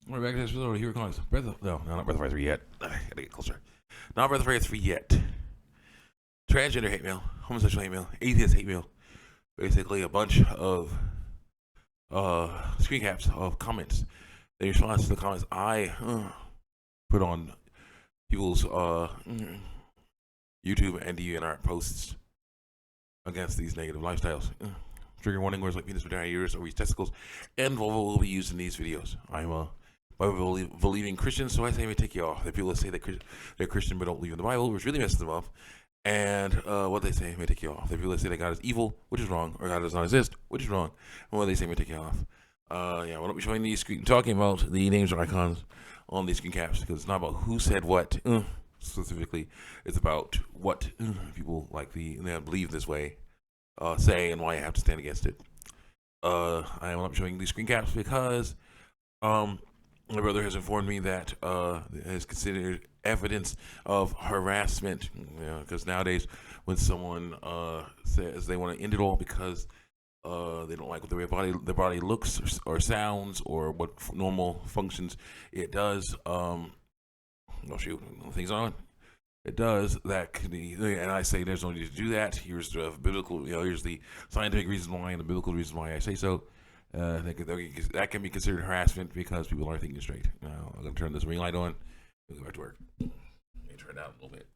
We're back to this episode. Here it comes. Not Breath of Fire 3 yet. I gotta get closer. Not Breath of Fire 3 yet. Transgender hate mail, homosexual hate mail, atheist hate mail. Basically, a bunch of screen caps of comments. In response to the comments I put on people's YouTube and DNR posts against these negative lifestyles. Trigger warning words like penis, vagina, uterus, ovaries, testicles, and vulva will be used in these videos. I'm a Bible-believing Christian, so I say I may take you off. The people that say that they're Christian but don't believe in the Bible, which really messes them up. And what they say may take you off. The people that say that God is evil, which is wrong, or God does not exist, which is wrong, and what they say may take you off. Yeah, we'll be showing these talking about the names or icons on these screen caps because it's not about who said what specifically. It's about what people like they believe this way say and why I have to stand against it. I will not be showing these screen caps because my brother has informed me that is considered evidence of harassment. Because nowadays, when someone says they want to end it all because they don't like what their body looks or sounds or what normal functions it does. Oh shoot, things on. It does that can be, and I say there's no need to do that. Here's the biblical, here's the scientific reason why and the biblical reason why I say so. That can be considered harassment because people aren't thinking straight. Now I'm gonna turn this ring light on. We'll go back to work. Let me turn it down a little bit.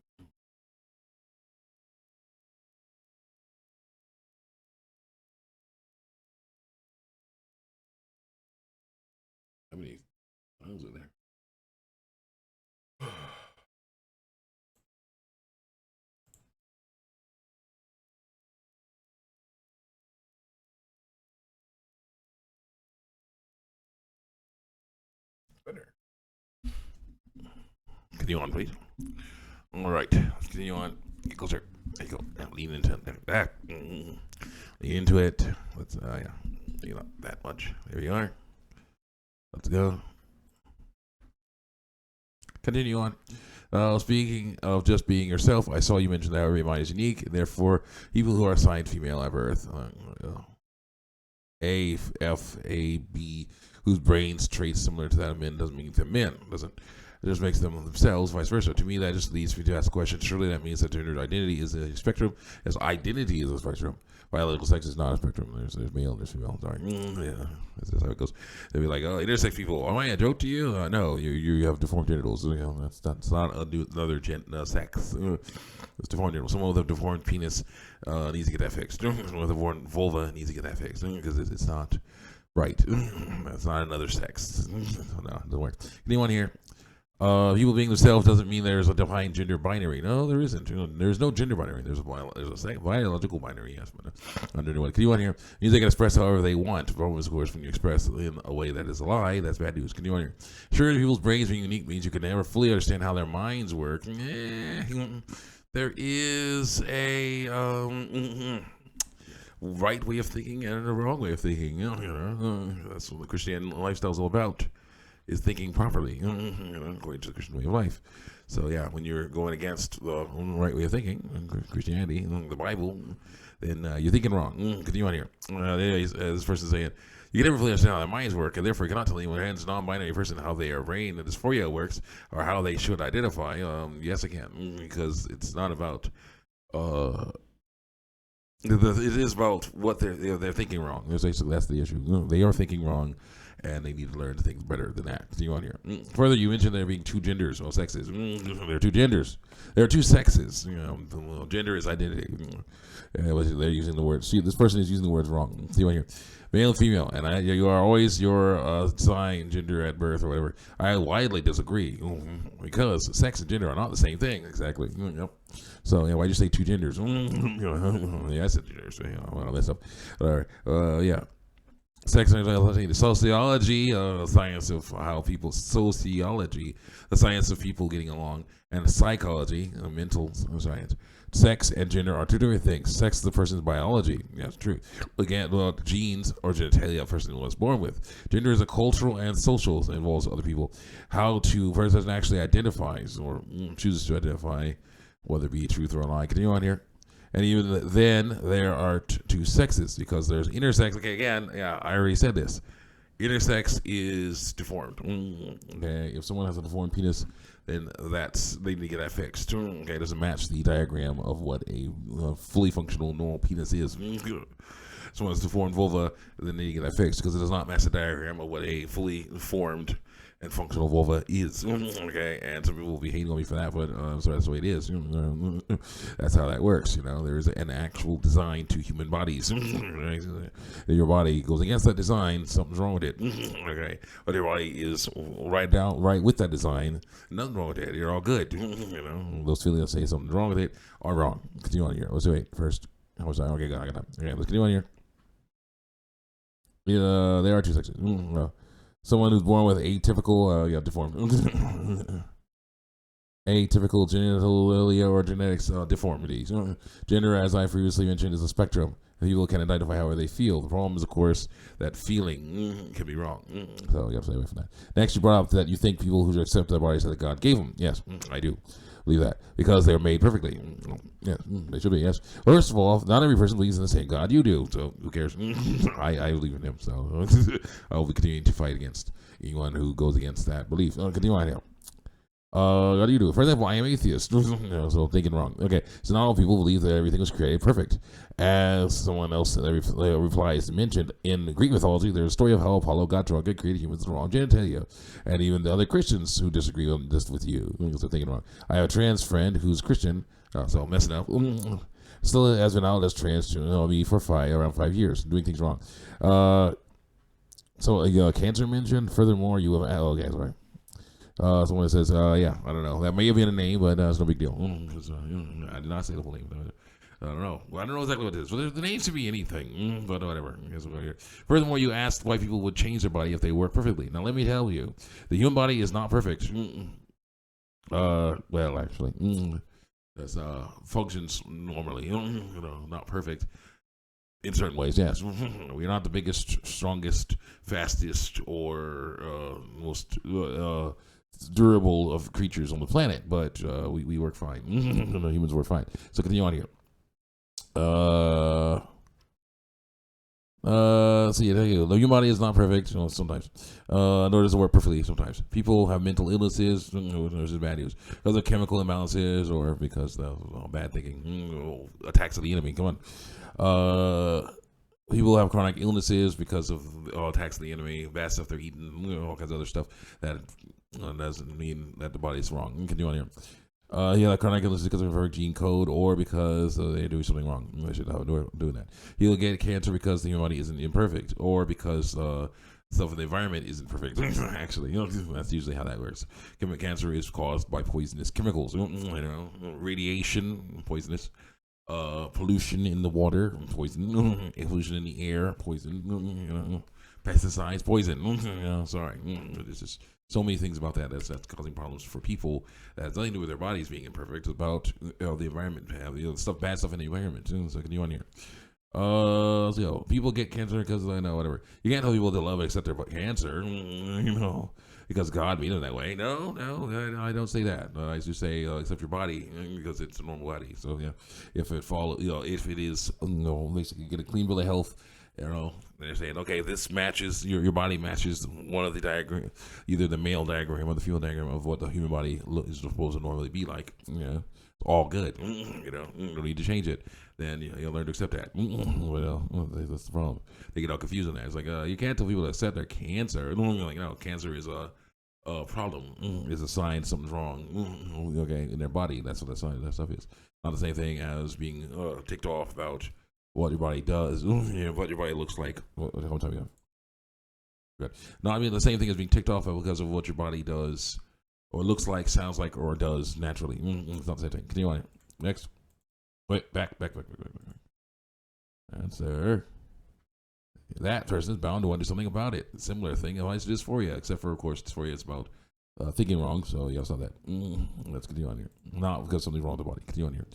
How many files are there? Better. Continue on, please. All right, let's continue on. Get closer. There you go. Now lean into it. Back. Lean into it. Let's, not that much. There you are. Let's go. Continue on. Speaking of just being yourself, I saw you mention that every mind is unique, and therefore, people who are assigned female at birth, A, F, A, B, whose brains traits similar to that of men doesn't mean they're men. It just makes them themselves, vice versa. To me, that just leads me to ask the question, surely that means that gender identity is a spectrum, as identity is a spectrum. Biological sex is not a spectrum. There's male, there's female. Sorry. Yeah, that's how it goes. They'll be like, oh, intersex people, am I a joke to you? No, you have deformed genitals. That's not another sex. It's deformed genitals. Someone with a deformed penis needs to get that fixed. Someone with a deformed vulva needs to get that fixed because it's not right. It's not another sex. No, it doesn't work. Anyone here? People being themselves doesn't mean there's a defined gender binary. No, there isn't. There's no gender binary. There's a biological binary. Yes, but under what? Can you want here? Means they can express however they want. Problem is, of course, when you express in a way that is a lie, that's bad news. Can you want here? Sure, people's brains being unique means you can never fully understand how their minds work. There is a right way of thinking and a wrong way of thinking. That's what the Christian lifestyle is all about. Is thinking properly, according to the Christian way of life. So yeah, when you're going against the right way of thinking, Christianity, the Bible, then you're thinking wrong. Continue on here. This person saying, you can never fully understand how their minds work, and therefore you cannot tell anyone who is a non-binary person how their brain and dysphoria works, or how they should identify. Yes, I can, because it's not about. It is about what they're thinking wrong. That's the issue. They are thinking wrong, and they need to learn to think better than that. See on here. Further, you mentioned there being two genders or sexes. There are two genders. There are two sexes. Gender is identity. They're using the word. See, this person is using the words wrong. See on here. Male and female, and you are always your assigned gender at birth or whatever. I widely disagree because sex and gender are not the same thing. Exactly. Yep. So why'd you say two genders? Yeah, I said genders. Well, that's up. All right. Yeah. Sex and the sociology, the science of how people, sociology, the science of people getting along, and psychology, mental science. Sex and gender are two different things. Sex is the person's biology. Yeah, that's true. Again, genes or genitalia a person was born with. Gender is a cultural and social, so it involves other people. How to, person actually identifies or chooses to identify, whether it be truth or a lie. Continue on here. And even then, there are two sexes because there's intersex. Okay, again, yeah, I already said this. Intersex is deformed. Okay, if someone has a deformed penis, then they need to get that fixed. Okay, it doesn't match the diagram of what a fully functional normal penis is. Someone has deformed vulva, then they need to get that fixed because it does not match the diagram of what a fully formed and functional vulva is. Okay, and some people will be hating on me for that, but so that's the way it is. That's how that works. There is an actual design to human bodies. If your body goes against that design, something's wrong with it. Okay, but your body is right with that design, nothing wrong with it. You're all good. Those feelings that say something's wrong with it are wrong. Continue on here. Let's wait first. How was that? Okay, good. I got that. Okay, let's continue on here. There are two sexes. Someone who's born with atypical, deformed, atypical genitalia or genetics deformities. Gender, as I previously mentioned, is a spectrum. People can identify however they feel. The problem is, of course, that feeling can be wrong. So you have to stay away from that. Next, you brought up that you think people who accept their bodies that God gave them. Yes, I do believe that because they're made perfectly. Yes, they should be. Yes. First of all, not every person believes in the same God you do. So who cares? I believe in Him. So I will be continuing to fight against anyone who goes against that belief. Continue on here. What do you do? For example, I am atheist, so thinking wrong. Okay, so not all people believe that everything was created perfect. As someone else replies, mentioned in Greek mythology, there's a story of how Apollo got drunk and created humans with the wrong genitalia, and even the other Christians who disagree on this with you, because they're thinking wrong. I have a trans friend who's Christian, so I'm messing up. Still has been out as trans me for around 5 years, doing things wrong. So cancer mentioned. Furthermore, you have okay, sorry. Someone says, yeah, I don't know. That may have been a name, but it's no big deal. I did not say the full name. I don't know. Well, I don't know exactly what it is. Well, the name should be anything, but whatever. Furthermore, you asked why people would change their body if they work perfectly. Now, let me tell you, the human body is not perfect. Well, actually, that's functions normally. Not perfect. In certain ways, yes. We're not the biggest, strongest, fastest, or most durable of creatures on the planet, but we work fine. Humans work fine. So continue on here. So yeah, there you go. The human body is not perfect sometimes. Nor does it work perfectly sometimes. People have mental illnesses, which is bad news, because of chemical imbalances or because of bad thinking, attacks of the enemy. Come on. People have chronic illnesses because of attacks of the enemy, bad stuff they're eating, all kinds of other stuff. That doesn't mean that the body's wrong. Continue on here. Chronic illness because of her gene code or because they do something wrong. They should have doing that. He'll get cancer because the human body isn't imperfect or because stuff in the environment isn't perfect. Actually, that's usually how that works. Cancer is caused by poisonous chemicals. Radiation, poisonous. Pollution in the water, poison. Pollution in the air, poison. Pesticides, poison. Sorry, there's just so many things about that's causing problems for people. That has nothing to do with their bodies being imperfect. It's about the environment, bad stuff in the environment. So continue on here. So people get cancer because whatever. You can't tell people they love and accept their cancer. Because God made them that way. No, I don't say that. I just say accept your body because it's a normal body. So yeah, if it if it is, basically get a clean bill of health. They're saying, okay, this matches your body matches one of the diagram, either the male diagram or the female diagram of what the human body is supposed to normally be like. All good. You don't need to change it. Then you'll learn to accept that. Well, that's the problem. They get all confused on that. It's like you can't tell people to accept their cancer. Like, no, cancer is a problem. Is a sign something's wrong. Okay, in their body. That's what that stuff is. Not the same thing as being ticked off about what your body does. What your body looks like. How much time you have? Good. No, I mean the same thing as being ticked off because of what your body does, or looks like, sounds like, or does naturally. It's not the same thing. Continue on. Next. Wait, back. Answer. That person is bound to want to do something about it. Similar thing applies to dysphoria, except for, of course, dysphoria is about thinking wrong. So yeah, it's not that. Let's continue on here. Not because something's wrong with the body. Continue on here.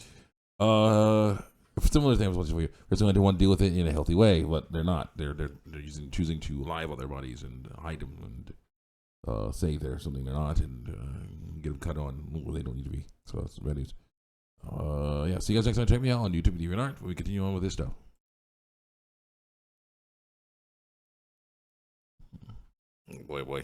Similar things with dysphoria. Person they want to deal with it in a healthy way, but they're not. They're choosing to lie about their bodies and hide them and say they're something they're not and get them cut on where they don't need to be. So that's bad news. Yeah. See you guys next time. Check me out on YouTube and DeviantArt. We continue on with this stuff. Boy, boy.